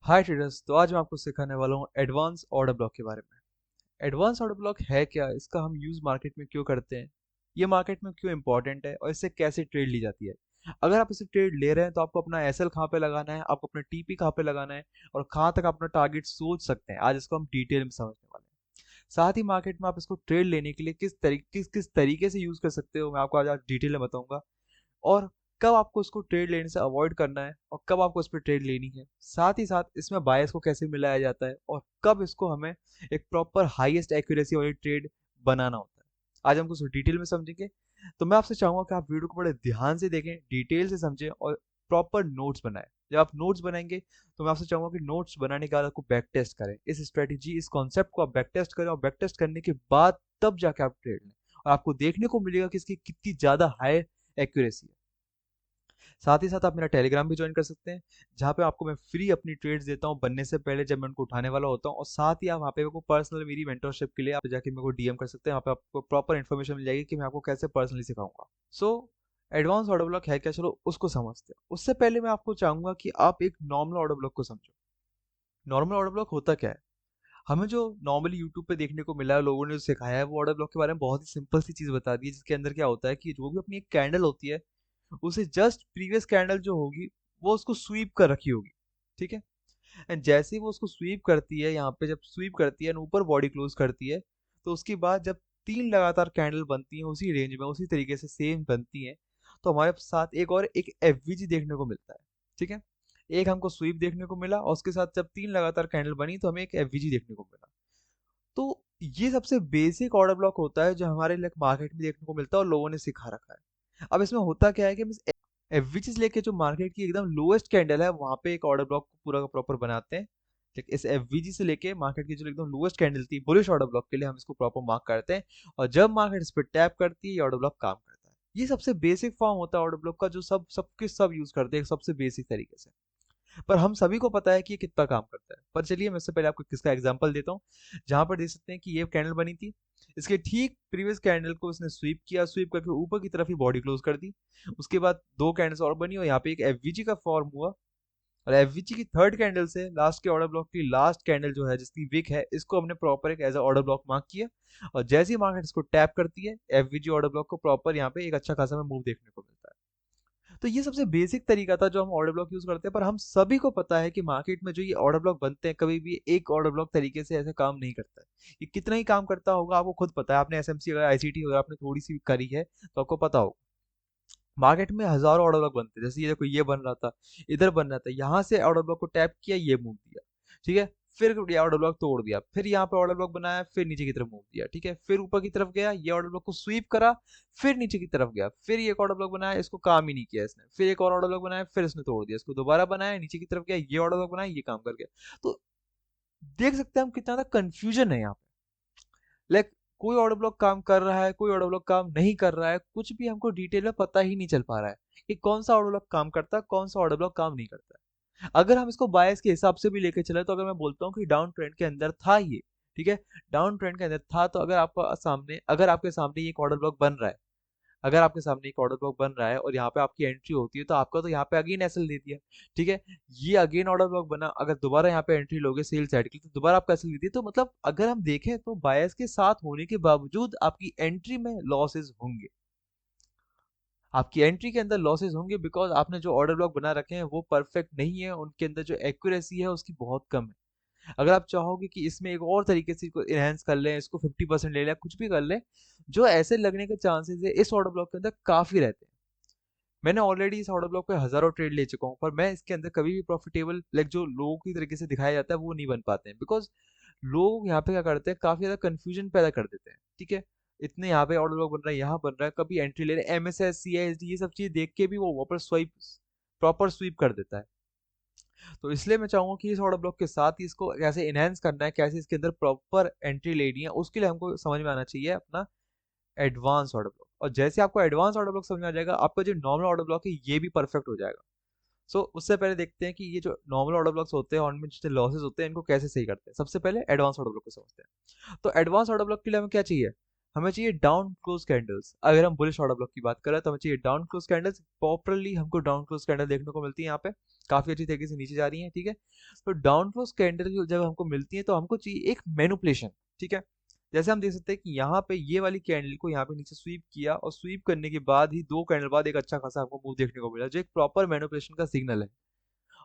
हाय traders. तो आज मैं आपको सिखाने वाला हूँ एडवांस ऑर्डर ब्लॉक के बारे में। एडवांस ऑर्डर ब्लॉक है क्या, इसका हम यूज़ मार्केट में क्यों करते हैं, ये मार्केट में क्यों इंपॉर्टेंट है और इससे कैसे ट्रेड ली जाती है। अगर आप इसे ट्रेड ले रहे हैं तो आपको अपना एसएल कहाँ पे लगाना है, आपको अपना टीपी कहाँ पे लगाना है और कहाँ तक अपना टारगेट सोच सकते हैं, आज इसको हम डिटेल में समझने वाले हैं। साथ ही मार्केट में आप इसको ट्रेड लेने के लिए किस तरीके से यूज़ कर सकते हो, मैं आपको आज डिटेल में बताऊंगा। और कब आपको उसको ट्रेड लेने से अवॉइड करना है और कब आपको इस पर ट्रेड लेनी है। साथ ही साथ इसमें बायस को कैसे मिलाया जाता है और कब इसको हमें एक प्रॉपर हाईएस्ट एक्यूरेसी वाली ट्रेड बनाना होता है। आज हम कुछ डिटेल में समझेंगे। तो मैं आपसे चाहूंगा कि आप वीडियो को बड़े ध्यान से देखें, डिटेल से समझें और प्रॉपर नोट्स बनाएं। जब आप नोट्स बनाएंगे तो मैं आपसे चाहूंगा कि नोट्स बनाने के बाद आपको बैक टेस्ट करें, इस स्ट्रेटेजी इस कॉन्सेप्ट को आप बैक टेस्ट करें और बैक टेस्ट करने के बाद तब जाके आप ट्रेड लें और आपको देखने को मिलेगा कि इसकी कितनी ज्यादा हाई एक्यूरेसी है। साथ ही साथ आप मेरा टेलीग्राम भी ज्वाइन कर सकते हैं, जहाँ पे आपको मैं फ्री अपनी ट्रेड्स देता हूँ बनने से पहले जब मैं उनको उठाने वाला होता हूँ। और साथ ही आप वहाँ पे मेरे को पर्सनल मेरी मेंटरशिप के लिए आप जाके मेरे को डीएम कर सकते हैं, वहाँ पे आपको प्रॉपर इन्फॉर्मेशन मिल जाएगी कि मैं आपको कैसे पर्सनली सिखाऊंगा। सो एडवांस ऑर्डर ब्लॉक है क्या, चलो उसको समझते हैं। उससे पहले मैं आपको चाहूंगा कि आप एक नॉर्मल ऑर्डर ब्लॉक को समझो। नॉर्मल ऑर्डर ब्लॉक होता क्या है। हमें जो नॉर्मली यूट्यूब पे देखने को मिला है, लोगों ने जो सिखाया है, वो ऑर्डर ब्लॉक के बारे में बहुत ही सिंपल सी चीज बता दी है, जिसके अंदर क्या होता है कि जो भी अपनी एक कैंडल होती है उसे जस्ट प्रीवियस कैंडल जो होगी वो उसको स्वीप कर रखी होगी। ठीक है। एंड जैसे ही वो उसको स्वीप करती है, यहाँ पे जब स्वीप करती है ऊपर बॉडी क्लोज करती है, तो उसके बाद जब तीन लगातार कैंडल बनती हैं उसी रेंज में उसी तरीके से सेम बनती हैं, तो हमारे साथ एक एफवीजी देखने को मिलता है। ठीक है। एक हमको स्वीप देखने को मिला और उसके साथ जब तीन लगातार कैंडल बनी तो हमें एक एफवीजी देखने को मिला। तो ये सबसे बेसिक ऑर्डर ब्लॉक होता है जो हमारे लाइक मार्केट में देखने को मिलता है और लोगों ने सिखा रखा है। अब इसमें होता क्या है कि हम इस एफवीसी लेके जो मार्केट की एकदम लोएस्ट कैंडल है वहां पे एक ऑर्डर ब्लॉक को पूरा का प्रॉपर बनाते हैं। ठीक, इस एफवीजी से लेके मार्केट की जो एकदम लोएस्ट कैंडल थी बुलिश ऑर्डर ब्लॉक के लिए हम इसको प्रॉपर मार्क करते हैं। और जब मार्केट इस पर टैप करती है ये ऑर्डर ब्लॉक काम करता है। ये सबसे बेसिक फॉर्म होता है ऑर्डर ब्लॉक का, जो सब यूज करते हैं सबसे बेसिक तरीके से। पर हम सभी को पता है कि ये कितना काम करता है। पर चलिए मैं इससे पहले आपको किसका एग्जांपल देता हूँ। जहां पर देख सकते हैं कि ये कैंडल बनी थी, इसके ठीक प्रीवियस कैंडल को इसने स्वीप किया, स्वीप करके ऊपर की तरफ ही बॉडी क्लोज कर दी। उसके बाद दो कैंडल्स और बनी और यहाँ पे एक एफवीजी का फॉर्म हुआ। और एफवीजी की थर्ड कैंडल से लास्ट के ऑर्डर ब्लॉक की लास्ट कैंडल जो है जिसकी विक है, इसको हमने प्रॉपर एक as a order block mark किया। और जैसे ही मार्केट इसको टैप करती है एफवीजी ऑर्डर ब्लॉक को प्रॉपर यहाँ पे एक अच्छा खासा में मूव देखने को मिलता है। तो ये सबसे बेसिक तरीका था जो हम ऑर्डर ब्लॉक यूज करते हैं। पर हम सभी को पता है कि मार्केट में जो ये ऑर्डर ब्लॉक बनते हैं कभी भी एक ऑर्डर ब्लॉक तरीके से ऐसे काम नहीं करता है। ये कितना ही काम करता होगा आपको खुद पता है। आपने एसएमसी अगर आईसीटी अगर आपने थोड़ी सी भी करी है तो आपको पता होगा मार्केट में हजारों ऑर्डर ब्लॉक बनते हैं। जैसे ये देखो, ये बन रहा था, इधर बन रहा था, यहाँ से ऑर्डर ब्लॉक को टैप किया, ये मूव दिया। ठीक है। फिर ये ऑर्डर ब्लॉक तोड़ दिया, फिर यहाँ पे ऑर्डर ब्लॉक बनाया, फिर नीचे की तरफ मूव दिया। ठीक है। फिर ऊपर की तरफ गया, ये ऑर्डर ब्लॉक को स्वीप करा, फिर नीचे की तरफ गया, फिर ये एक ऑर्डर ब्लॉक बनाया, इसको काम ही नहीं किया इसने, फिर एक और ऑर्डर ब्लॉक बनाया, फिर इसने तोड़ दिया, इसको दोबारा बनाया, नीचे की तरफ गया, ये ऑर्डर ब्लॉक बनाया, ये काम कर गया। तो देख सकते हैं हम कितना ज्यादा कंफ्यूजन है यहाँ पे। लाइक कोई ऑर्डर ब्लॉक काम कर रहा है, कोई ऑर्डर ब्लॉक काम नहीं कर रहा है, कुछ भी हमको डिटेल में पता ही नहीं चल पा रहा है कि कौन सा ऑर्डर ब्लॉक काम करता है, कौन सा ऑर्डर ब्लॉक काम नहीं करता है। अगर हम इसको बायस के हिसाब से भी लेके चले तो अगर मैं बोलता हूँ कि डाउन ट्रेंड के अंदर था ये, ठीक है, डाउन ट्रेंड के अंदर था, तो अगर आपके सामने ये एक ऑर्डर ब्लॉक बन रहा है, अगर आपके सामने एक ऑर्डर ब्लॉक बन रहा है और यहाँ पे आपकी एंट्री होती है तो आपका तो यहाँ पे अगेन एसएल दे दिया। ठीक है। ये अगेन ऑर्डर ब्लॉक बना, अगर दोबारा यहाँ पे एंट्री लोगे सेल साइड की तो दोबारा आपका एसएल दे दिया। तो मतलब अगर हम देखें तो बायस के साथ होने के बावजूद आपकी एंट्री में लॉसेस होंगे, आपकी एंट्री के अंदर लॉसेस होंगे, बिकॉज आपने जो ऑर्डर ब्लॉक बना रखे हैं वो परफेक्ट नहीं है, उनके अंदर जो एक्यूरेसी है उसकी बहुत कम है। अगर आप चाहोगे कि इसमें एक और तरीके से इसको इनहेंस कर लें, इसको 50% ले लें, कुछ भी कर लें, जो ऐसे लगने के चांसेस है इस ऑर्डर ब्लॉक के अंदर काफी रहते हैं। मैंने ऑलरेडी इस ऑर्डर ब्लॉक पे हजारों ट्रेड ले चुका हूँ, पर मैं इसके अंदर कभी भी प्रॉफिटेबल लाइक जो लोगों की तरीके से दिखाया जाता है वो नहीं बन पाते हैं, बिकॉज लोग यहाँ पे क्या करते हैं, काफी ज्यादा कंफ्यूजन पैदा कर देते हैं। ठीक है। इतने यहाँ पे ऑर्डर ब्लॉक बन रहा है, यहाँ बन रहा है, कभी एंट्री ले रहे हैं, एमएसएस सीआईएसडी ये सब चीज देख के भी वो वापस स्वाइप प्रॉपर स्वीप कर देता है। तो इसलिए मैं चाहूंगा कि इस ऑर्डर ब्लॉक के साथ ही इसको कैसे इनहेंस करना है, कैसे इसके अंदर प्रॉपर एंट्री लेनी है, उसके लिए हमको समझ में आना चाहिए अपना एडवांस ऑर्डर ब्लॉक। और जैसे आपको एडवांस ऑर्डर ब्लॉक समझ में आ जाएगा, आपका जो नॉर्मल ऑर्डर ब्लॉक है ये भी परफेक्ट हो जाएगा। सो उससे पहले देखते हैं कि ये जो नॉर्मल ऑर्डर ब्लॉक्स होते हैं और उनमें जितने लॉसेस होते हैं इनको कैसे सही करते हैं। सबसे पहले एडवांस ऑर्डर ब्लॉक को समझते हैं। तो एडवांस ऑर्डर ब्लॉक के लिए हमें क्या चाहिए, हमें चाहिए डाउन क्लोज कैंडल्स। अगर हम बुलिश ऑर्डर ब्लॉक की बात करें तो हमें चाहिए डाउन क्लोज कैंडल्स। प्रॉपरली हमको डाउन क्लोज कैंडल देखने को मिलती है यहाँ पे, काफी अच्छी तरीके से नीचे जा रही है, ठीक है। तो डाउन क्लोज कैंडल जब हमको मिलती है तो हमको चाहिए एक मैनिपुलेशन, ठीक है। जैसे हम देख सकते हैं कि यहाँ पे ये वाली कैंडल को यहाँ पे नीचे स्वीप किया, और स्वीप करने के बाद ही 2 कैंडल बाद एक अच्छा खासा हमको मूव देखने को मिला, जो एक प्रॉपर मैनिपुलेशन का सिग्नल है।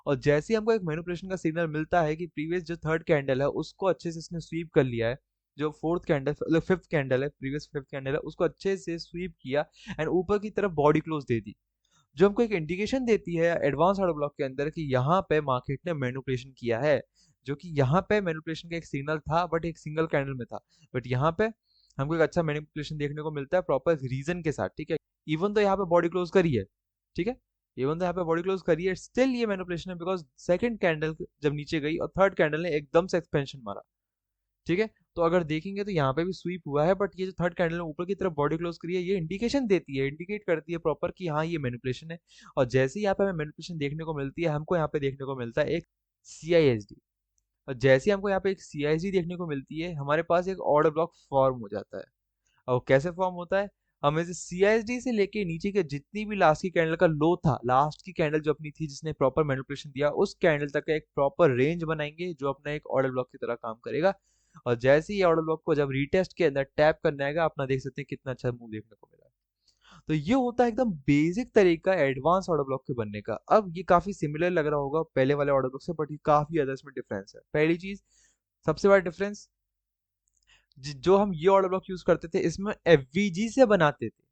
और जैसे ही हमको एक मैनिपुलेशन का सिग्नल मिलता है कि प्रीवियस जो थर्ड कैंडल है उसको अच्छे से इसने स्वीप कर लिया है, जो फोर्थ कैंडल मतलब फिफ्थ कैंडल है, प्रीवियस फिफ्थ कैंडल है, उसको अच्छे से स्वीप किया एंड ऊपर की तरफ बॉडी क्लोज दे दी, जो हमको एक इंडिकेशन देती है एडवांस ऑर्डर ब्लॉक के अंदर कि यहाँ पे मार्केट ने मैनिपुलेशन किया है। जो कि यहाँ पे मैनिपुलेशन का एक सिग्नल था बट एक सिंगल कैंडल में था, बट यहाँ पे हमको एक अच्छा मैनिपुलेशन देखने को मिलता है प्रॉपर रीजन के साथ, ठीक है। इवन तो यहाँ पे बॉडी क्लोज करी है, ठीक है, इवन तो यहाँ पे बॉडी क्लोज करी है, स्टिल ये मैनिपुलेशन है, बिकॉज सेकंड कैंडल जब नीचे गई और थर्ड कैंडल ने एकदम से एक्सपेंशन मारा, ठीक है। तो अगर देखेंगे तो यहाँ पे भी स्वीप हुआ है, बट ये जो थर्ड कैंडल ने ऊपर की तरफ बॉडी क्लोज करी है, ये इंडिकेशन देती है, इंडिकेट करती है प्रॉपर कि हाँ ये मैनिपुलेशन है। और जैसे ही यहाँ पे हमें मैनिपुलेशन देखने को मिलती है, हमको यहाँ पे देखने को मिलता है एक CISD। और जैसे ही हमको यहाँ पे एक CISD देखने को मिलती है, हमारे पास एक ऑर्डर ब्लॉक फॉर्म हो जाता है। और कैसे फॉर्म होता है, हमें से CISD से लेके नीचे के जितनी भी लास्ट की कैंडल का लो था, लास्ट की कैंडल जो अपनी थी जिसने प्रॉपर मैनिपुलेशन दिया, उस कैंडल तक का एक प्रॉपर रेंज बनाएंगे जो अपना एक ऑर्डर ब्लॉक की तरह काम करेगा। और जैसे ही ऑर्डर ब्लॉक को जब रीटेस्ट के अंदर टैप करने आएगा, अपना देख सकते हैं कितना अच्छा मूव देखने को मिला है। तो ये होता है एकदम बेसिक तरीका एडवांस ऑर्डर ब्लॉक के बनने का। अब ये काफी सिमिलर लग रहा होगा पहले वाले ऑर्डर ब्लॉक से, बट ये काफी ज्यादा इसमें डिफरेंस है। पहली चीज, सबसे बड़ा डिफरेंस, जो हम ये ऑर्डर ब्लॉक यूज करते थे इसमें FVG से बनाते थे,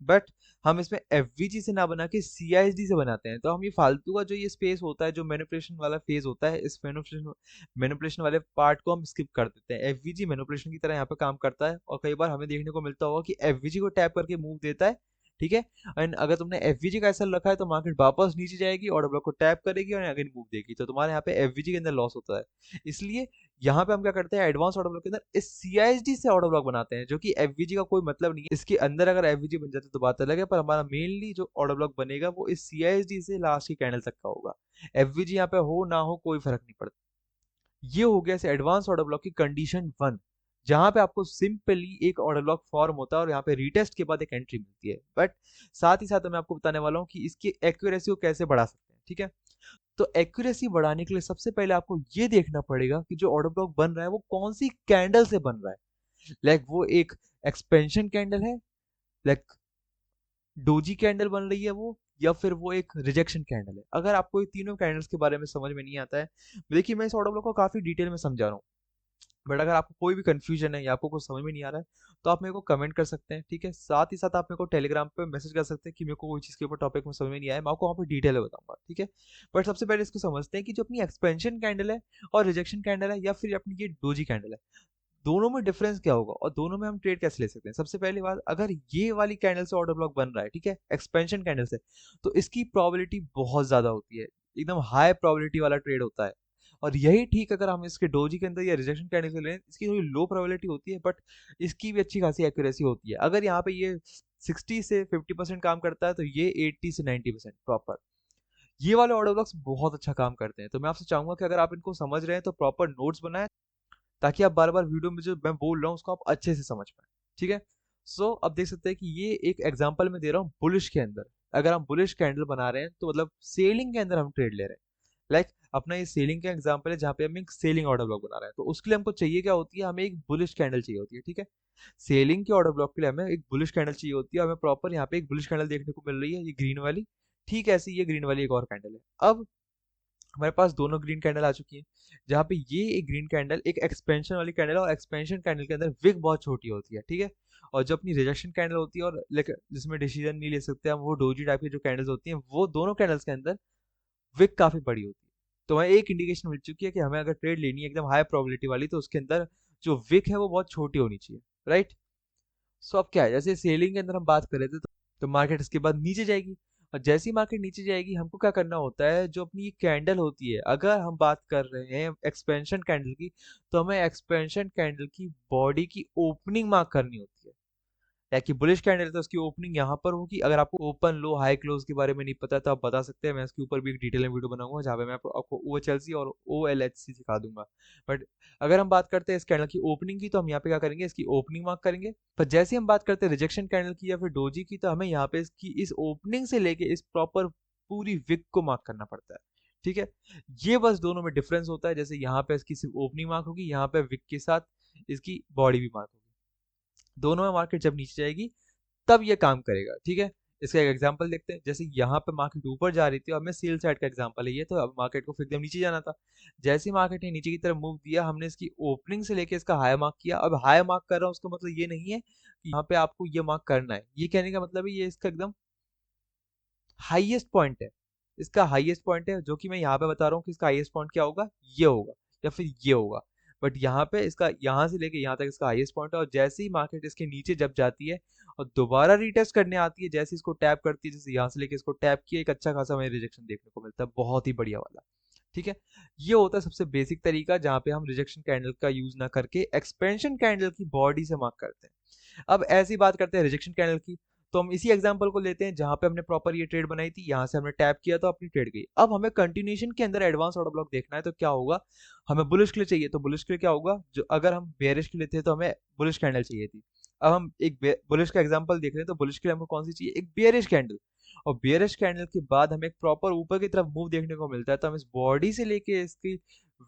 बट हम इसमें FVG से ना बना के CISD से बनाते हैं। तो हम ये फालतू का जो ये स्पेस होता है, जो मैनिपुलेशन वाला फेज होता है, इस मैनिपुलेशन वाले पार्ट को हम स्किप कर देते हैं। FVG मैनिपुलेशन की तरह यहाँ पे काम करता है, और कई बार हमें देखने को मिलता होगा कि FVG को टैप करके मूव देता है, ठीक है। एंड अगर तुमने FVG का ऐसा रखा है तो मार्केट वापस नीचे जाएगी, ऑर्डर ब्लॉक को टैप करेगी और अगेन मूव देगी, तो तुम्हारे यहाँ पे FVG के अंदर लॉस होता है। इसलिए यहाँ पे हम क्या करते हैं, एडवांस ऑर्डर ब्लॉक के अंदर इस CISD से ऑर्डर ब्लॉक बनाते हैं, जो कि FVG का कोई मतलब नहीं है। इसके अंदर अगर FVG बन जाता तो बात अलग है, पर हमारा मेनली जो ऑर्डर ब्लॉक बनेगा वो इस CISD से लास्ट की कैंडल तक का होगा। FVG यहाँ पे हो ना हो कोई फर्क नहीं पड़ता। ये हो गया इस एडवांस ऑर्डर ब्लॉक की कंडीशन 1, जहां पे आपको सिंपली एक ऑर्डर ब्लॉक फॉर्म होता है और यहाँ पे रीटेस्ट के बाद एक एंट्री मिलती है। बट साथ ही साथ मैं आपको बताने वाला हूँ कि इसकी एक्यूरेसी को कैसे बढ़ा सकते हैं, ठीक है। तो एक्यूरेसी बढ़ाने के लिए सबसे पहले आपको ये देखना पड़ेगा कि जो ऑर्डर ब्लॉक बन रहा है वो कौन सी कैंडल से बन रहा है। लाइक वो एक एक्सपेंशन कैंडल है, लाइक डोजी कैंडल बन रही है वो, या फिर वो एक रिजेक्शन कैंडल है। अगर आपको ये तीनों कैंडल्स के बारे में समझ में नहीं आता है, देखिए मैं इस ऑर्डर ब्लॉक को काफी डिटेल में समझा रहा हूँ, बट अगर आपको कोई भी कंफ्यूजन है या आपको कुछ समझ में नहीं आ रहा है तो आप मेरे को कमेंट कर सकते हैं, ठीक है। साथ ही साथ आप मेरे को टेलीग्राम पे मैसेज कर सकते हैं कि मेरे को कोई चीज़ के ऊपर टॉपिक में समझ में नहीं आया, मैं आपको वहाँ पे डिटेल में बताऊंगा, ठीक है। बट सबसे पहले इसको समझते हैं कि जो अपनी एक्सपेंशन कैंडल है और रिजेक्शन कैंडल है या फिर अपनी ये डोजी कैंडल है, दोनों में डिफरेंस क्या होगा और दोनों में हम ट्रेड कैसे ले सकते हैं। सबसे पहली बात, अगर ये वाली कैंडल से ऑर्डर ब्लॉक बन रहा है, ठीक है, एक्सपेंशन कैंडल से, तो इसकी प्रोबेबिलिटी बहुत ज्यादा होती है, एकदम हाई प्रोबेबिलिटी वाला ट्रेड होता है। और यही ठीक अगर हम इसके डोजी के अंदर या रिजेक्शन कैंडल से लें, इसकी थोड़ी लो प्रोबेबिलिटी होती है, बट इसकी भी अच्छी खासी एक्यूरेसी होती है। अगर यहाँ पे ये 60 से 50% काम करता है, तो ये 80 से 90% प्रॉपर। ये वाले ऑर्डर ब्लॉक्स बहुत अच्छा काम करते हैं। तो मैं आपसे चाहूंगा कि अगर आप इनको समझ रहे हैं तो प्रॉपर नोट्स बनाएं, ताकि आप बार बार वीडियो में जो मैं बोल रहा हूँ उसको आप अच्छे से समझ पाए, ठीक है। सो अब देख सकते हैं कि ये एक एग्जांपल मैं दे रहा हूँ बुलिश के अंदर। अगर हम बुलिश कैंडल बना रहे हैं तो मतलब सेलिंग के अंदर हम ट्रेड ले रहे हैं, लाइक अपना ये सेलिंग का एग्जांपल है जहाँ पे हम एक सेलिंग ऑर्डर ब्लॉक बना रहे हैं, तो उसके लिए हमको चाहिए क्या होती है, हमें एक बुलिश कैंडल चाहिए होती है, ठीक है। सेलिंग के ऑर्डर ब्लॉक के लिए हमें एक बुलिश कैंडल चाहिए होती है, हमें प्रॉपर यहाँ पे एक बुलिश कैंडल देखने को मिल रही है, ये ग्रीन वाली, ठीक है। ऐसी ये ग्रीन वाली एक और कैंडल है। अब हमारे पास दोनों ग्रीन कैंडल आ चुकी है, जहाँ पे ये एक ग्रीन कैंडल एक एक्सपेंशन वाली कैंडल है, और एक्सपेंशन कैंडल के अंदर विक बहुत छोटी होती है, ठीक है। और जो अपनी रिजेक्शन कैंडल होती है और जिसमें डिसीजन नहीं ले सकते हम, वो डोजी टाइप की जो कैंडल्स होती हैं, वो दोनों कैंडल्स के अंदर विक काफी बड़ी होती है। तो हमें एक इंडिकेशन मिल चुकी है कि हमें अगर ट्रेड लेनी है एकदम हाई प्रोबेबिलिटी वाली, तो उसके अंदर जो विक है वो बहुत छोटी होनी चाहिए, राइट। सो अब क्या है, जैसे सेलिंग के अंदर हम बात कर रहे थे, तो मार्केट इसके बाद नीचे जाएगी, और जैसी मार्केट नीचे जाएगी हमको क्या करना होता है, जो अपनी ये कैंडल होती है, अगर हम बात कर रहे हैं एक्सपेंशन कैंडल की, तो हमें एक्सपेंशन कैंडल की बॉडी की ओपनिंग मार्क करनी होती है। ताकि बुलिश कैंडल है तो उसकी ओपनिंग यहाँ पर होगी। अगर आपको ओपन लो हाई क्लोज के बारे में नहीं पता तो आप बता सकते हैं, मैं इसके ऊपर भी एक डिटेल में वीडियो बनाऊंगा जहाँ पे मैं आपको OHLC और OLHC सिखा दूंगा। बट अगर हम बात करते हैं इस कैंडल की ओपनिंग की, तो हम यहाँ पे क्या करेंगे, इसकी ओपनिंग मार्क करेंगे। पर जैसे हम बात करते हैं रिजेक्शन कैंडल की या फिर डोजी की, तो हमें यहाँ पे इसकी इस ओपनिंग से लेके इस प्रॉपर पूरी विक को मार्क करना पड़ता है। ठीक है, ये बस दोनों में डिफरेंस होता है। जैसे यहाँ पे इसकी सिर्फ ओपनिंग मार्क होगी, यहाँ पे विक के साथ इसकी बॉडी भी मार्क होगी। दोनों में मार्केट जब नीचे जाएगी तब ये काम करेगा। ठीक है, इसका एक एग्जांपल देखते हैं। जैसे यहाँ पे मार्केट ऊपर जा रही थी, अब मैं सेल साइड का एग्जांपल है ये, तो अब मार्केट को फिर एकदम नीचे जाना था। जैसे ही मार्केट ने नीचे की तरफ मूव दिया, हमने इसकी ओपनिंग से लेके इसका हाई मार्क किया। अब हाई मार्क कर रहा हूँ उसका मतलब ये नहीं है कि यहाँ पे आपको ये मार्क करना है, ये कहने का मतलब है ये इसका एकदम हाईएस्ट पॉइंट है। इसका हाईएस्ट पॉइंट है, जो कि मैं यहाँ पे बता रहा हूँ कि इसका हाईएस्ट पॉइंट क्या होगा, ये होगा या फिर ये होगा। बट यहाँ पे इसका यहाँ से लेके यहाँ तक इसका हाईएस्ट पॉइंट है, और जैसे ही मार्केट इसके नीचे जब जाती है और दोबारा रीटेस्ट करने आती है, जैसे इसको टैप करती है, जैसे यहाँ से लेके इसको टैप किया, एक अच्छा खासा हमें रिजेक्शन देखने को मिलता है, बहुत ही बढ़िया वाला। ठीक है, ये होता है सबसे बेसिक तरीका जहाँ पे हम रिजेक्शन कैंडल का यूज ना करके एक्सपेंशन कैंडल की बॉडी से मार्क करते हैं। अब ऐसी बात करते हैं रिजेक्शन कैंडल की, तो हम इसी एग्जांपल को लेते हैं जहां पे हमने प्रॉपर ये ट्रेड बनाई थी, यहां से हमने टैप किया तो अपनी ट्रेड गई। अब हमें कंटिन्यूएशन के अंदर एडवांस ऑर्डर ब्लॉक देखना है, तो क्या होगा, हमें बुलिश के लिए चाहिए, तो बुलिश के लिए क्या होगा, जो अगर हम बेरिश के लिए थे तो हमें बुलिश कैंडल चाहिए थी। अब हम एक बुलिश का एग्जांपल देख रहे हैं, तो बुलिश के लिए हमको कौन सी चाहिए, एक बेरिश कैंडल। और बेरिश कैंडल के बाद हमें एक प्रॉपर ऊपर की तरफ मूव देखने को मिलता है, तो हम इस बॉडी से लेके इसकी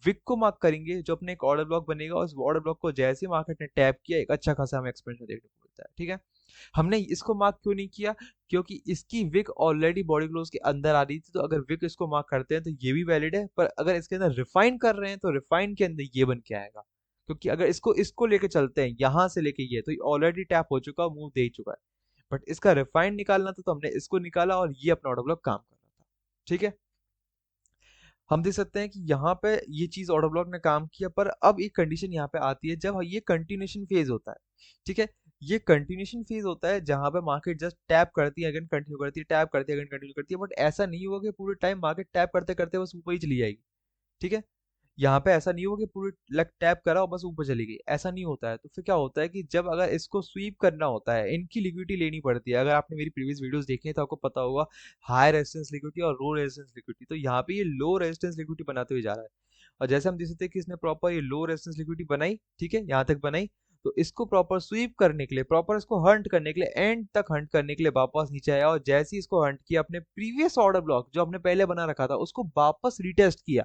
विक को मार्क करेंगे, जो अपने एक ऑर्डर ब्लॉक बनेगा। उस ऑर्डर ब्लॉक को जैसे मार्केट ने टैप किया, एक अच्छा खासा हमें एक्सपेंशन देखने को मिलता है। ठीक है, हमने इसको मार्क क्यों नहीं किया, क्योंकि इसकी विक ऑलरेडी बॉडी क्लोज के अंदर आ रही थी, तो अगर विक इसको मार्क करते हैं तो ये भी वैलिड है। पर अगर इसके अंदर रिफाइन कर रहे हैं तो रिफाइन के अंदर ये बन के आएगा, क्योंकि अगर इसको इसको लेके चलते हैं यहां से लेके ये ऑलरेडी टैप हो चुका, मूव दे चुका है। बट इसका रिफाइन निकालना था, तो हमने इसको निकाला और ये अपना ऑर्डर ब्लॉक काम कर रहा था। ठीक है, हम देख सकते हैं कि यहाँ पे ये चीज ऑर्डर ब्लॉक ने काम किया, पर अब एक कंडीशन यहाँ पे आती है जब ये कंटिन्यूशन फेज होता है। ठीक है, ये कंटिन्यूशन फेज होता है जहां पे मार्केट जस्ट टैप करती है, अगेन कंटिन्यू करती है, टैप करती है, अगेन कंटिन्यू करती है। बट ऐसा नहीं होगा कि पूरे टाइम मार्केट टैप करते करते बस ऊपर ही चली जाएगी। ठीक है, यहाँ पे ऐसा नहीं होगा कि पूरी लग टैप करा और बस ऊपर चली गई, ऐसा नहीं होता है। तो फिर क्या होता है कि जब अगर इसको स्वीप करना होता है, इनकी लिक्विडिटी लेनी पड़ती है। अगर आपने मेरी प्रीवियस वीडियोस देखी है तो आपको पता होगा हाई रेजिस्टेंस लिक्विडिटी और लो रेजिस्टेंस लिक्विडिटी। तो यहाँ पे ये लो रेजिस्टेंस लिक्विडिटी बनाते हुए जा रहा है, और जैसे हम देख सकते हैं कि इसने प्रॉपर ये लो रेजिस्टेंस लिक्विडिटी बनाई। ठीक है, यहाँ तक बनाई, तो इसको प्रॉपर स्वीप करने के लिए, प्रॉपर इसको हंट करने के लिए, एंड तक हंट करने के लिए वापस नीचे आया, और जैसे ही इसको हंट किया, अपने प्रीवियस ऑर्डर ब्लॉक जो हमने पहले बना रखा था उसको वापस रिटेस्ट किया,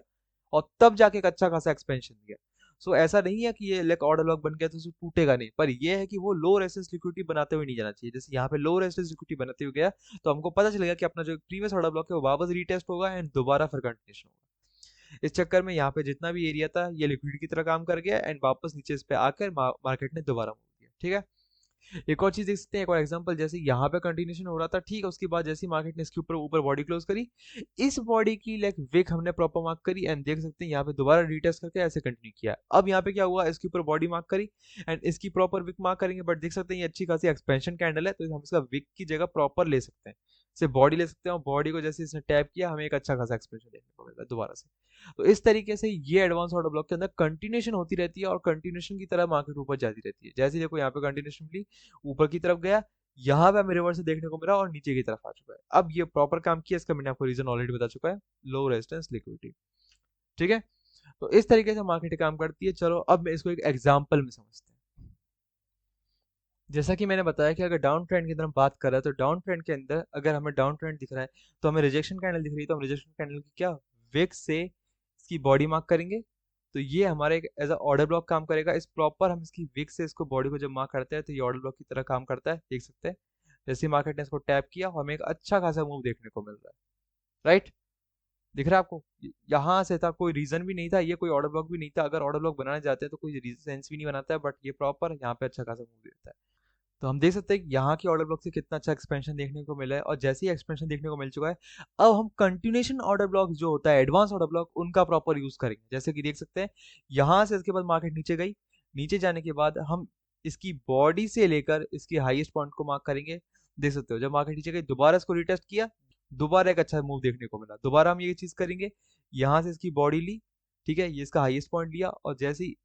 और तब जाके एक अच्छा खासा एक्सपेंशन दिया। सो ऐसा नहीं है कि ये लेक ऑर्डर लॉक बन गया तो उसे टूटेगा नहीं, पर ये है कि वो लो रेजिस्टेंस लिक्विडिटी बनाते हुए नहीं जाना चाहिए। जैसे यहाँ पे लो रेजिस्टेंस लिक्विडिटी बनाते हुए गया, तो हमको पता चलेगा कि अपना जो प्रीवियस ऑर्डर ब्लॉक है वो वापस रीटेस्ट होगा एंड दोबारा फिर कंटिन्यूशन होगा। इस चक्कर में यहाँ पे जितना भी एरिया था ये लिक्विडिटी की तरह काम कर गया, एंड वापस नीचे इस पे आकर मार्केट ने दोबारा मूव किया। ठीक है, एक और चीज देख सकते हैं, एक और एग्जांपल, जैसे यहाँ पे कंटिन्यूशन हो रहा था, ठीक है, उसके बाद जैसे मार्केट ने इसके ऊपर ऊपर बॉडी क्लोज करी, इस बॉडी की लाइक विक हमने प्रॉपर मार्क करी, एंड देख सकते हैं यहाँ पे दोबारा रीटेस्ट करके ऐसे कंटिन्यू किया। अब यहाँ पे क्या हुआ, इसके ऊपर बॉडी मार्क करी एंड इसकी प्रॉपर विक मार्क करेंगे, बट देख सकते हैं ये अच्छी खासी एक्सपेंशन कैंडल है, तो हम इसका विक की जगह प्रॉपर ले सकते हैं, सिर्फ बॉडी ले सकते हैं, और बॉडी को जैसे इसने टैप किया हमें एक अच्छा खासा एक्सपेंशन देखने को मिलता है दोबारा से। तो इस तरीके से ये एडवांस ऑर्डर ब्लॉक के अंदर कंटिन्यूशन होती रहती है, और कंटिन्यूशन की तरह मार्केट ऊपर जाती रहती है। जैसे देखो यहाँ पे कंटिन्यूशन मिली, ऊपर की तरफ गया, यहाँ पे हमें रिवर्स देखने को मिला और नीचे की तरफ आ चुका है। अब ये प्रॉपर काम किया, इसका मैंने आपको रीजन ऑलरेडी बता चुका है, लो रेजिस्टेंस लिक्विडिटी। ठीक है, तो इस तरीके से मार्केट काम करती है। चलो अब मैं इसको एक एग्जांपल में समझते हैं। जैसा कि मैंने बताया कि अगर डाउन ट्रेंड की अंदर हम बात कर रहे हैं, तो डाउन ट्रेंड के अंदर अगर हमें डाउन ट्रेंड दिख रहा है, तो हमें रिजेक्शन कैंडल दिख रही है, तो हम रिजेक्शन कैंडल की क्या विक से इसकी बॉडी मार्क करेंगे, तो ये हमारे एक एज अ ऑर्डर ब्लॉक काम करेगा। इस प्रॉपर हम इसकी विक से इसको बॉडी को जब मार्क करते हैं, तो ये ऑर्डर ब्लॉक की तरह काम करता है, देख सकते हैं। जैसे मार्केट ने इसको टैप किया, हमें एक अच्छा खासा मूव देखने को मिल रहा है, राइट, दिख रहा है आपको। यहाँ से था, कोई रीजन भी नहीं था, ये कोई ऑर्डर ब्लॉक भी नहीं था। अगर ऑर्डर ब्लॉक बनाने जाते हैं तो कोई सेंस भी नहीं बनाता है, बट ये प्रॉपर यहाँ पे अच्छा खासा मूव देता है। तो हम देख सकते हैं कि यहाँ की ऑर्डर ब्लॉक से कितना अच्छा एक्सपेंशन देखने को मिला है, और जैसे ही एक्सपेंशन देखने को मिल चुका है, अब हम कंटिन्यूशन ऑर्डर ब्लॉक जो होता है, एडवांस ऑर्डर ब्लॉक, उनका प्रॉपर यूज करेंगे। जैसे कि देख सकते हैं यहाँ से इसके बाद मार्केट नीचे गई, नीचे जाने के बाद हम इसकी बॉडी से लेकर इसकी हाईएस्ट पॉइंट को मार्क करेंगे। देख सकते हो जब मार्केट नीचे गई, दोबारा इसको रिटेस्ट किया, दोबारा एक अच्छा मूव देखने को मिला, दोबारा हम ये चीज करेंगे, यहाँ से इसकी बॉडी ली, ठीक है, ये इसका हाईएस्ट पॉइंट लिया, और जैसे ही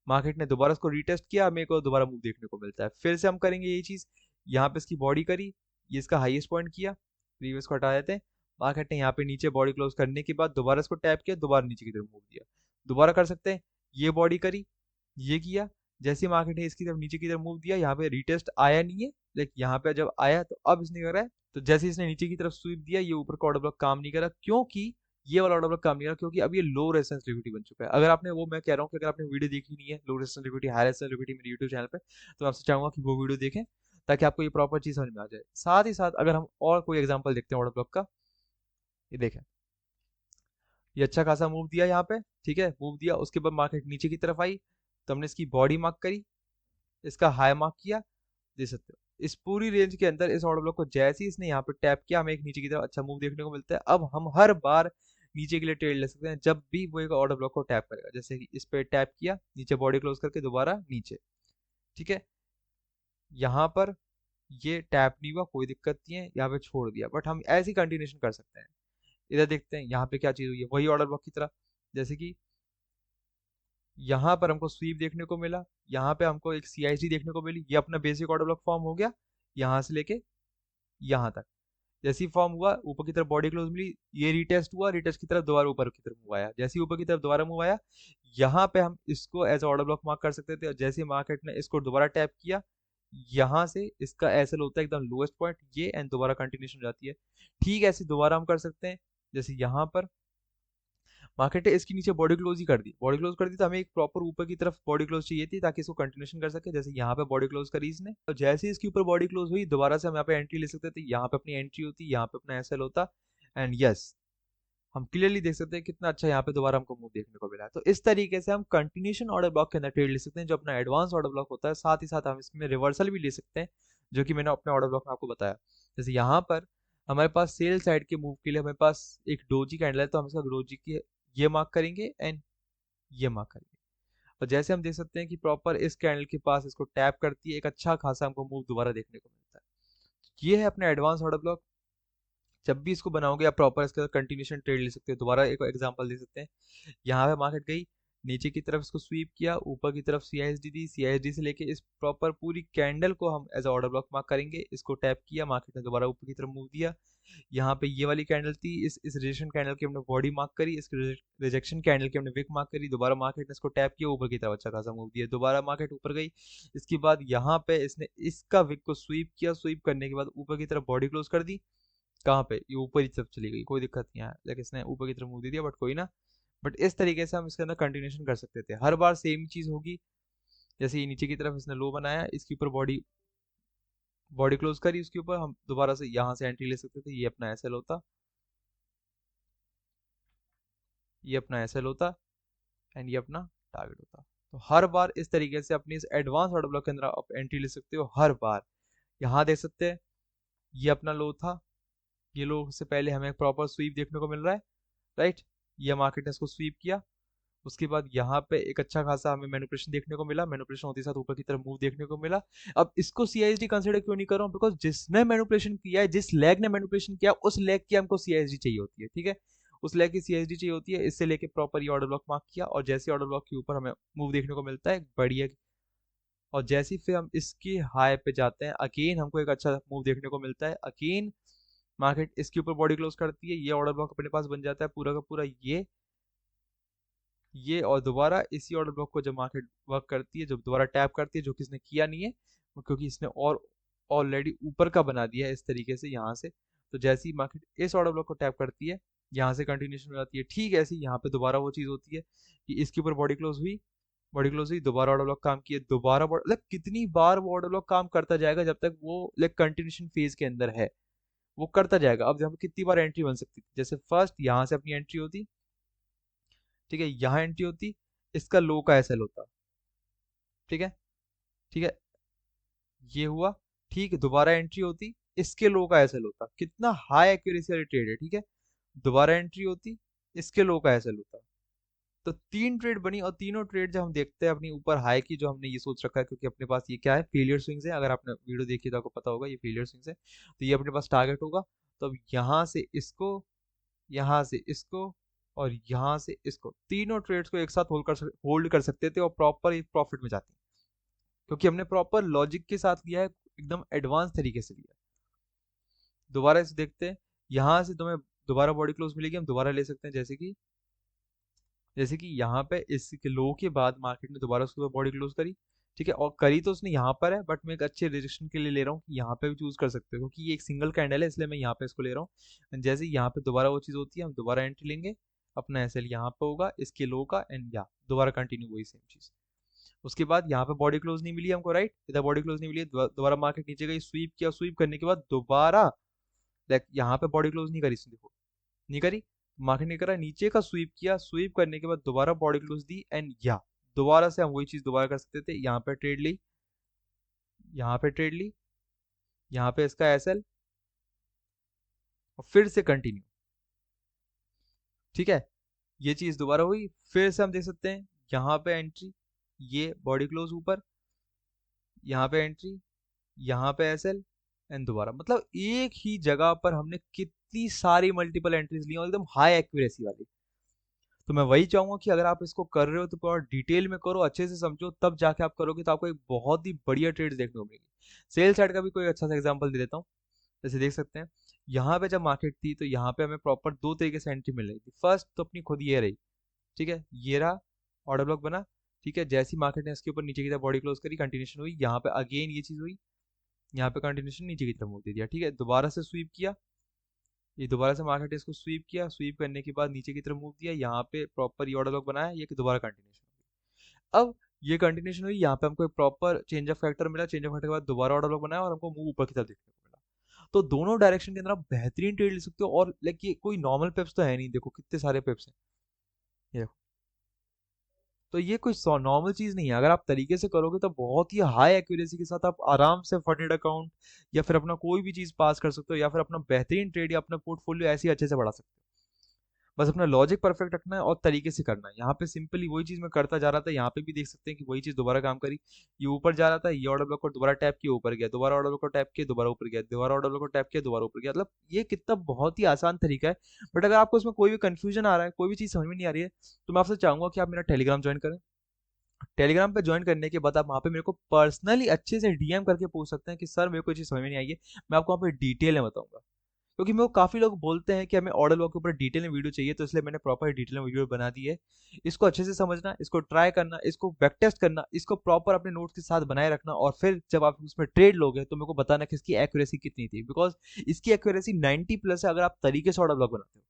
मार्केट ने दोबारा इसको रीटेस्ट किया, हमें को दोबारा मूव देखने को मिलता है। फिर से हम करेंगे यही चीज, यहाँ पे इसकी बॉडी करी, ये इसका हाईएस्ट पॉइंट किया, प्रीवियस को हटा देते हैं। मार्केट ने यहाँ पे नीचे बॉडी क्लोज करने के बाद दोबारा इसको टैप किया, दोबारा नीचे की तरफ मूव दिया, दोबारा कर सकते हैं। ये बॉडी करी, ये किया, जैसे मार्केट ने इसकी तरफ नीचे की तरफ मूव दिया, यहाँ पे रिटेस्ट आया नहीं है, लेकिन यहाँ पे जब आया तो अब इसने कर रहा है, तो जैसे इसने नीचे की तरफ स्वीप दिया, ये ऊपर का ऑर्डर ब्लॉक काम नहीं करा, क्योंकि ये वाला ऑर्डर ब्लॉक काम नहीं करा, क्योंकि अब ये लो रेजिस्टेंस लिक्विडिटी बन चुका है। अगर आपने वो, मैं कह रहा हूँ कि अगर आपने वीडियो देखी नहीं है low resistance liquidity high resistance liquidity मेरे यूट्यूब चैनल पे, तो मैं आपसे चाहूंगा कि वो वीडियो देखें ताकि आपको ये प्रॉपर चीज समझ में आ जाए। साथ ही साथ अगर हम और कोई एग्जांपल देखते हैं ऑर्डर ब्लॉक का, ये देखें, ये अच्छा खासा मूव दिया यहाँ पे, ठीक है, मूव दिया, उसके बाद मार्केट नीचे की तरफ आई, तो हमने इसकी बॉडी मार्क करी, इसका हाई मार्क किया, देख सकते हो इस पूरी रेंज के अंदर इस ऑर्डर ब्लॉक को जैसे ही इसने यहाँ पे टैप किया, हमें एक नीचे की तरफ अच्छा मूव देखने को मिलता है। अब हम हर बार नीचे के लिए ट्रेड ले सकते हैं जब भी वो एक ऑर्डर ब्लॉक को टैप करेगा, जैसे कि इस पे टैप किया, नीचे बॉडी क्लोज करके दोबारा नीचे, ठीक है, यहाँ पर ये टैप नहीं हुआ, कोई दिक्कत नहीं है, यहाँ पे छोड़ दिया, बट हम ऐसी कंटिन्यूशन कर सकते हैं। इधर देखते हैं यहाँ पे क्या चीज हुई है, वही ऑर्डर ब्लॉक की तरह, जैसे कि यहाँ पर हमको स्वीप देखने को मिला, यहाँ पे हमको एक सीआईसी देखने को मिली, ये अपना बेसिक ऑर्डर ब्लॉक फॉर्म हो गया यहाँ से लेके यहाँ तक। जैसे ही फॉर्म हुआ, ऊपर की तरफ बॉडी क्लोज मिली, ये रिटेस्ट हुआ, रिटेस्ट की तरफ दोबारा ऊपर की तरफ मूव आया, जैसे ही ऊपर की तरफ दोबारा मूव आया, यहाँ पे हम इसको एज ऑर्डर ब्लॉक मार्क कर सकते थे, और जैसे मार्केट ने इसको दोबारा टैप किया, यहाँ से इसका एसएल होता है एकदम लोएस्ट पॉइंट ये, एंड दोबारा कंटिन्यूशन हो जाती है। ठीक ऐसे दोबारा हम कर सकते हैं, जैसे यहाँ पर मार्केट ने इसके नीचे बॉडी क्लोज ही कर दी, बॉडी क्लोज कर दी, तो हमें एक प्रॉपर ऊपर की तरफ बॉडी क्लोज चाहिए थी ताकि इसको कंटिन्यूशन कर सके। जैसे यहाँ पे बॉडी क्लोज करी इसने, तो जैसे ही इसके ऊपर बॉडी क्लोज हुई, दोबारा से हम यहाँ पे एंट्री ले सकते थे, यहाँ पे अपनी एंट्री होती, यहाँ पे अपना एसएल होता, एंड यस, हम क्लियरली देख सकते हैं कितना अच्छा यहाँ पे दोबारा हमको मूव देखने को मिला है। तो इस तरीके से हम कंटिन्यूशन ऑर्डर ब्लॉक के अंदर ट्रेड ले सकते हैं, जो अपना एडवांस ऑर्डर ब्लॉक होता है। साथ ही साथ हम इसमें रिवर्सल भी ले सकते हैं, जो कि मैंने अपने ऑर्डर ब्लॉक में आपको बताया। जैसे यहाँ पर हमारे पास सेल साइड के मूव के लिए हमारे पास एक डोजी कैंडल है, तो हम इसका डोजी की ये मार्क करेंगे एंड ये मार्क करेंगे, और जैसे हम देख सकते हैं कि प्रॉपर इस कैंडल के पास इसको टैप करती है, एक अच्छा खासा हमको मूव दोबारा देखने को मिलता है। ये है अपना एडवांस ऑर्डर ब्लॉक। जब भी इसको बनाओगे आप प्रॉपर इसका कंटिन्यूशन ट्रेड ले सकते हो। दोबारा एक एग्जांपल दे सकते हैं, यहाँ पे मार्केट गई, नीचे की तरफ इसको स्वीप किया, ऊपर की तरफ सीआईएसडी दी, सीआईएसडी से लेके इस प्रॉपर पूरी कैंडल को हम एज ऑर्डर ब्लॉक मार्क करेंगे। इसको टैप किया, मार्केट ने दोबारा ऊपर की तरफ मूव दिया, यहाँ पे ये वाली कैंडल थी, इस रिजेक्शन कैंडल की हमने बॉडी मार्क करी, इस रिजेक्शन कैंडल की हमने विक मार्क करी, दोबारा मार्केट ने इसको टैप किया, ऊपर की तरफ अच्छा खासा मूव दिया, दोबारा मार्केट ऊपर गई, इसके बाद यहाँ पे इसने इसका विक को स्वीप किया, स्वीप करने के बाद ऊपर की तरफ बॉडी क्लोज कर दी, कहाँ पे, ये ऊपर ही तरफ चली गई, कोई दिक्कत नहीं आया, लेकिन इसने ऊपर की तरफ मुंह दे दिया, बट कोई ना। बट इस तरीके से हम इसके अंदर कंटिन्यूशन कर सकते थे, हर बार सेम चीज होगी। जैसे ये नीचे की तरफ इसने लो बनाया, इसके ऊपर बॉडी बॉडी क्लोज करी, उसके ऊपर हम दोबारा से यहाँ से एंट्री ले सकते थे, ये अपना एसएल होता, ये अपना एसएल होता, एंड ये अपना टारगेट होता। तो हर बार इस तरीके से अपनी इस एडवांस ऑर्डर ब्लॉक के अंदर आप एंट्री ले सकते हो हर बार। यहाँ देख सकते हैं, ये अपना लो था, ये लो से पहले हमें प्रॉपर स्वीप देखने को मिल रहा है, राइट, ये मार्केट ने इसको स्वीप किया, उसके बाद यहाँ पे एक अच्छा खासा हमें मैनिपुलेशन देखने को मिला, मैनिपुलेशन होते साथ ऊपर की तरफ मूव देखने को मिला। अब इसको सीआईएसडी कंसीडर क्यों नहीं कर रहा हूँ, बिकॉज जिसने मैनिपुलेशन किया है, जिस लेग ने मैनिपुलेशन किया, उस लेग की हमको सीआईएसडी चाहिए होती है, ठीक है, उस लेग की सीआईएसडी चाहिए होती है। इससे लेके प्रॉपर ये ऑर्डर ब्लॉक मार्क किया, और जैसे ऑर्डर ब्लॉक के ऊपर हमें मूव देखने को मिलता है बढ़िया, और जैसे ही फिर हम इसकी हाई पे जाते हैं, अगेन हमको एक अच्छा मूव देखने को मिलता है, अगेन मार्केट इसके ऊपर बॉडी क्लोज करती है, ये ऑर्डर ब्लॉक अपने पास बन जाता है पूरा का पूरा, ये और दोबारा इसी ऑर्डर ब्लॉक को जब मार्केट वर्क करती है, जब दोबारा टैप करती है, जो कि इसने किया नहीं है, क्योंकि इसने और ऑलरेडी ऊपर का बना दिया है इस तरीके से यहाँ से। तो जैसे ही मार्केट इस ऑर्डर ब्लॉक को टैप करती है, यहाँ से कंटिन्यूशन हो जाती है, ठीक ऐसे ही यहाँ पे दोबारा वो चीज़ होती है कि इसके ऊपर बॉडी क्लोज हुई, बॉडी क्लोज हुई, दोबारा ऑर्डर ब्लॉक काम किया, दोबारा लाइक कितनी बार वो ऑर्डर ब्लॉक काम करता जाएगा जब तक वो लाइक कंटिन्यूशन फेज के अंदर है, वो करता जाएगा। अब यहाँ पे कितनी बार एंट्री बन सकती थी, जैसे फर्स्ट यहाँ से अपनी एंट्री होती, ठीक है, यहाँ एंट्री होती, इसका लो का एसएल होता, ठीक है, ठीक है, ये हुआ, ठीक है, दोबारा एंट्री होती, इसके लो का एसएल होता, कितना हाई एक्यूरेसी वाली ट्रेड है, ठीक है, दोबारा एंट्री होती, इसके लो का एसएल होता। तो तीन ट्रेड बनी, और तीनों ट्रेड जब हम देखते हैं अपनी ऊपर हाई की, जो हमने ये सोच रखा है, क्योंकि अपने पास ये क्या है, फेलियर स्विंग्स है, अगर आपने वीडियो देखी तो आपको पता होगा ये फेलियर स्विंग्स है, तो ये अपने पास टारगेट होगा। तो अब यहाँ से इसको, यहाँ से इसको, और यहाँ से इसको, तीनों ट्रेड्स को एक साथ होल्ड कर सकते थे, और प्रॉपर एक प्रॉफिट में जाते, क्योंकि हमने प्रॉपर लॉजिक के साथ लिया है, एकदम एडवांस तरीके से लिया। दोबारा इसे देखते हैं, यहाँ से तुम्हें दोबारा बॉडी क्लोज मिलेगी, हम दोबारा ले सकते हैं, जैसे कि यहाँ पे इस लो के बाद मार्केट ने दोबारा उसके ऊपर बॉडी क्लोज करी, ठीक है, और करी तो उसने यहाँ पर है, बट मैं एक अच्छे रिजेक्शन के लिए ले रहा हूँ कि यहाँ पे भी चूज कर सकते हो, क्योंकि ये एक सिंगल कैंडल है, इसलिए मैं यहाँ पे इसको ले रहा हूँ। जैसे ही यहाँ पे दोबारा वो चीज होती है, हम दोबारा एंट्री लेंगे, अपना एसएल यहाँ पे होगा इसके लो का, एंड या दोबारा कंटिन्यू वही सेम चीज। उसके बाद यहाँ पे बॉडी क्लोज नहीं मिली हमको, राइट, इधर बॉडी क्लोज नहीं मिली, दोबारा मार्केट नीचे गई, स्वीप किया, स्वीप करने के बाद दोबारा लाइक यहाँ पे बॉडी क्लोज नहीं करी इसने, देखो नहीं करी, मार्केट ने करा, नीचे का स्वीप किया, स्वीप करने के बाद दोबारा बॉडी क्लोज दी, एंड या दोबारा से हम वही चीज दोबारा कर सकते थे, यहाँ पे ट्रेड ली, यहाँ पे ट्रेड ली, यहाँ पे इसका एसएल, और फिर से कंटिन्यू, ठीक है, ये चीज दोबारा हुई, फिर से हम देख सकते हैं यहाँ पे एंट्री, ये बॉडी क्लोज ऊपर, यहाँ पे एंट्री, यहाँ पे एसएल, एंड दोबारा, मतलब एक ही जगह पर हमने कितनी सारी मल्टीपल एंट्रीज ली और एकदम हाई एक्यूरेसी वाली। तो मैं वही चाहूंगा कि अगर आप इसको कर रहे हो तो पूरा डिटेल में करो, अच्छे से समझो, तब जाके आप करोगे तो आपको एक बहुत ही बढ़िया ट्रेड्स देखने को मिलेगी। सेल साइड का भी कोई अच्छा सा एग्जांपल दे देता हूँ। जैसे देख सकते हैं, यहाँ पे जब मार्केट थी तो यहाँ पे हमें प्रॉपर दो तरीके से एंट्री मिल रही थी। फर्स्ट तो अपनी खुद ये रही, ठीक है, ये रहा, ऑर्डर ब्लॉक बना, ठीक है, जैसी मार्केट ने इसके ऊपर नीचे की तरफ बॉडी क्लोज करी, कंटिन्यूशन हुई, यहाँ पे अगेन ये चीज हुई, यहाँ पे कंटिन्यूशन नीचे की तरफ मूव दे दिया, ठीक है, दोबारा से स्वीप किया, ये दोबारा से मार्केट इसको स्वीप किया, स्वीप करने के बाद नीचे की तरफ मूव दिया, यहाँ पे प्रॉपर ये ऑर्डर ब्लॉक बनाया, ये कि दोबारा कंटिन्यूशन हुई। अब ये कंटिन्यूशन हुई, यहाँ पे हमको एक प्रॉपर चेंज ऑफ फैक्टर मिला, चेंज ऑफ फैक्टर के बाद दोबारा ऑर्डर ब्लॉक बनाया और हमको मूव ऊपर की तरफ देखने को मिला। तो दोनों डायरेक्शन के अंदर आप बेहतरीन ट्रेड ले सकते हो, और लाइक ये कोई नॉर्मल पेप्स तो है नहीं, देखो कितने सारे पेप्स हैं, ये देखो। तो ये कोई नॉर्मल चीज नहीं है, अगर आप तरीके से करोगे तो बहुत ही हाई एक्यूरेसी के साथ आप आराम से फंडेड अकाउंट या फिर अपना कोई भी चीज पास कर सकते हो, या फिर अपना बेहतरीन ट्रेड या अपना पोर्टफोलियो ऐसे ही अच्छे से बढ़ा सकते हो। बस अपना लॉजिक परफेक्ट रखना है और तरीके से करना है। यहाँ पे सिंपली वही चीज मैं करता जा रहा था, यहाँ पे भी देख सकते हैं कि वही चीज दोबारा काम करी, ये ऊपर जा रहा था, ये ऑर्डर ब्लॉक को दोबारा टैप किया, ऊपर गया, दोबारा ऑर्डर ब्लॉक को टैप किया, दोबारा ऊपर गया, दोबारा ऑर्डर ब्लॉक को टैप किया, दोबारा ऊपर गया, मतलब ये कितना बहुत ही आसान तरीका है। बट अगर आपको इसमें कोई भी कंफ्यूजन आ रहा है, कोई भी चीज समझ में नहीं आ रही है, तो मैं आपसे चाहूंगा कि आप मेरा टेलीग्राम ज्वाइन करें। टेलीग्राम पे ज्वाइन करने के बाद आप वहाँ पे मेरे को पर्सनली अच्छे से डीएम करके पूछ सकते हैं कि सर मेरे को ये चीज़ समझ में नहीं आई है, मैं आपको वहाँ पे डिटेल में बताऊंगा। क्योंकि मेरे को काफ़ी लोग बोलते हैं कि हमें ऑर्डर ब्लॉक के ऊपर डिटेल में वीडियो चाहिए, तो इसलिए मैंने प्रॉपर डिटेल में वीडियो बना दी है। इसको अच्छे से समझना, इसको ट्राई करना, इसको बैक टेस्ट करना, इसको प्रॉपर अपने नोट्स के साथ बनाए रखना, और फिर जब आप उसमें ट्रेड लोगे तो मेरे को बताना कि इसकी एक्यूरेसी कितनी थी, बिकॉज इसकी एक्यूरेसी 90+ है अगर आप तरीके से ऑर्डर ब्लॉक बनाते हो।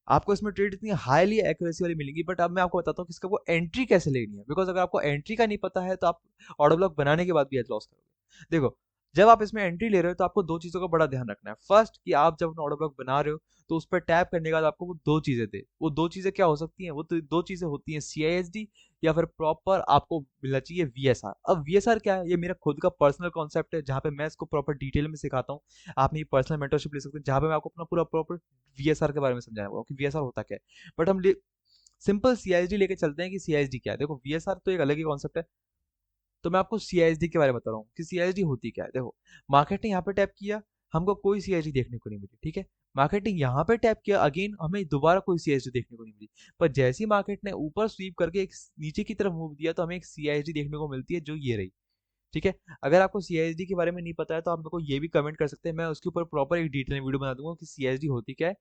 आपको इसमें ट्रेड इतनी हाईली एक्यूरेसी वाली मिलेंगी, बट अब मैं आपको बताता हूँ कि इसका वो एंट्री कैसे लेनी है, बिकॉज अगर आपको एंट्री का नहीं पता है तो आप ऑर्डर ब्लॉक बनाने के बाद भी लॉस करोगे। देखो, जब आप इसमें एंट्री ले रहे हो तो आपको दो चीजों का बड़ा ध्यान रखना है। फर्स्ट, कि आप जब अपना ऑर्डर ब्लॉक बना रहे हो तो उस पर टैप करने के बाद आपको वो दो चीजें दे, वो दो चीजें क्या हो सकती हैं, वो तो दो चीजें होती हैं, सीआईएसडी या फिर प्रॉपर आपको मिलना चाहिए वीएसआर। अब वीएसआर क्या है, ये मेरा खुद का पर्सनल कॉन्सेप्ट है, जहाँ पे मैं इसको प्रॉपर डिटेल में सिखाता हूँ। आप मेरी पर्सनल मेंटरशिप ले सकते हैं, जहाँ पे मैं आपको अपना पूरा प्रॉपर वीएसआर के बारे में समझाने वाला हूँ कि वीएसआर होता क्या है। बट हम सिंपल सीआईएसडी लेके चलते हैं कि सीआईएसडी क्या है। देखो, वीएसआर तो एक अलग ही कॉन्सेप्ट है, तो मैं आपको सीआईएसडी के बारे में बता रहा हूँ कि सीआईएसडी होती क्या है। देखो, मार्केट ने यहाँ पे टैप किया, हमको कोई सीआईएसडी देखने को नहीं मिली, ठीक है, मार्केट ने यहाँ पे टैप किया, अगेन हमें दोबारा कोई सीआईएसडी देखने को नहीं मिली। पर जैसी मार्केट ने ऊपर स्वीप करके एक नीचे की तरफ मूव दिया तो हमें एक सीआईएसडी देखने को मिलती है, जो ये रही, ठीक है। अगर आपको सीआईएसडी के बारे में नहीं पता है तो आप मेरे को ये भी कमेंट कर सकते हैं, मैं उसके ऊपर प्रॉपर एक डिटेल वीडियो बना दूंगा कि सीआईएसडी होती क्या है।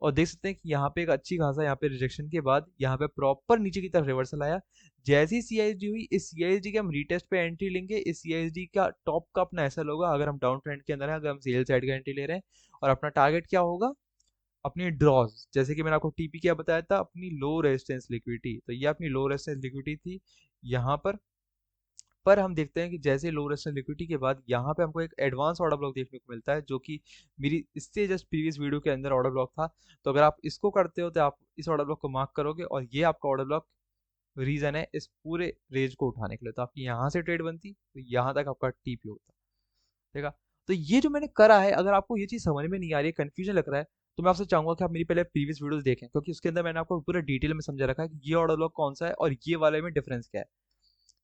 और देख सकते हैं कि यहाँ पे एक अच्छी खासा यहाँ पे रिजेक्शन के बाद यहाँ पे प्रॉपर नीचे की तरफ रिवर्सल आया। जैसी सीआईएसडी हुई, इस सीआईएसडी के हम रीटेस्ट पे एंट्री लेंगे, इस सीआईएसडी का टॉप का अपना ऐसा होगा अगर हम डाउन ट्रेंड के अंदर है, अगर हम सेल साइड का एंट्री ले रहे हैं, और अपना टारगेट क्या होगा, अपनी ड्रॉज, जैसे कि मैंने आपको टीपी क्या बताया था, अपनी लो रेजिस्टेंस लिक्विडिटी, तो ये अपनी लो रेजिस्टेंस लिक्विडिटी थी यहाँ पर हम देखते हैं कि जैसे लो रेजिस्टेंस लिक्विडिटी के बाद यहाँ पे हमको एक एडवांस ऑर्डर ब्लॉक देखने को मिलता है, जो कि मेरी इससे जस्ट प्रीवियस वीडियो के अंदर ऑर्डर ब्लॉक था। तो अगर आप इसको करते हो तो आप इस ऑर्डर ब्लॉक को मार्क करोगे, और ये आपका ऑर्डर ब्लॉक रीजन है इस पूरे रेंज को उठाने के लिए, तो आपकी यहाँ से ट्रेड बनती तो यहाँ तक आपका टीपी होता, ठीक है। तो ये जो मैंने करा है, अगर आपको ये चीज समझ में नहीं आ रही है, कंफ्यूजन लग रहा है, तो मैं आपसे चाहूंगा कि आप मेरी पहले प्रीवियस वीडियोस देखें, क्योंकि उसके अंदर मैंने आपको पूरा डिटेल में समझा रखा है कि ये ऑर्डर ब्लॉक कौन सा है और ये वाले में डिफरेंस क्या है,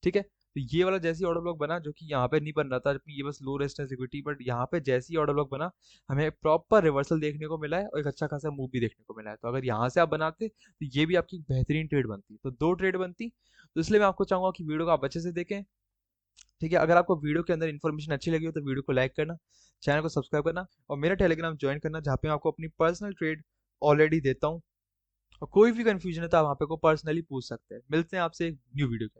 ठीक है। तो ये वाला जैसे ऑर्डर ब्लॉक बना, जो कि यहाँ पे नहीं बन रहा था, जबकि ये बस लो रेजिस्टेंस इक्विटी, बट यहाँ पे जैसे ही ऑर्डर ब्लॉक बना, हमें प्रॉपर रिवर्सल देखने को मिला है और एक अच्छा खासा मूव भी देखने को मिला है। तो अगर यहाँ से आप बनाते तो ये भी आपकी बेहतरीन ट्रेड बनती, तो दो ट्रेड बनती। तो इसलिए मैं आपको चाहूंगा कि वीडियो को आप अच्छे से देखें, ठीक है, अगर आपको वीडियो के अंदर इन्फॉर्मेशन अच्छी लगी हो तो वीडियो को लाइक करना, चैनल को सब्सक्राइब करना और मेरा टेलीग्राम ज्वाइन करना, जहाँ पे मैं आपको अपनी पर्सनल ट्रेड ऑलरेडी देता हूँ। और कोई भी कंफ्यूजन है तो आप वहाँ पे को पर्सनली पूछ सकते हैं। मिलते हैं आपसे एक न्यू वीडियो के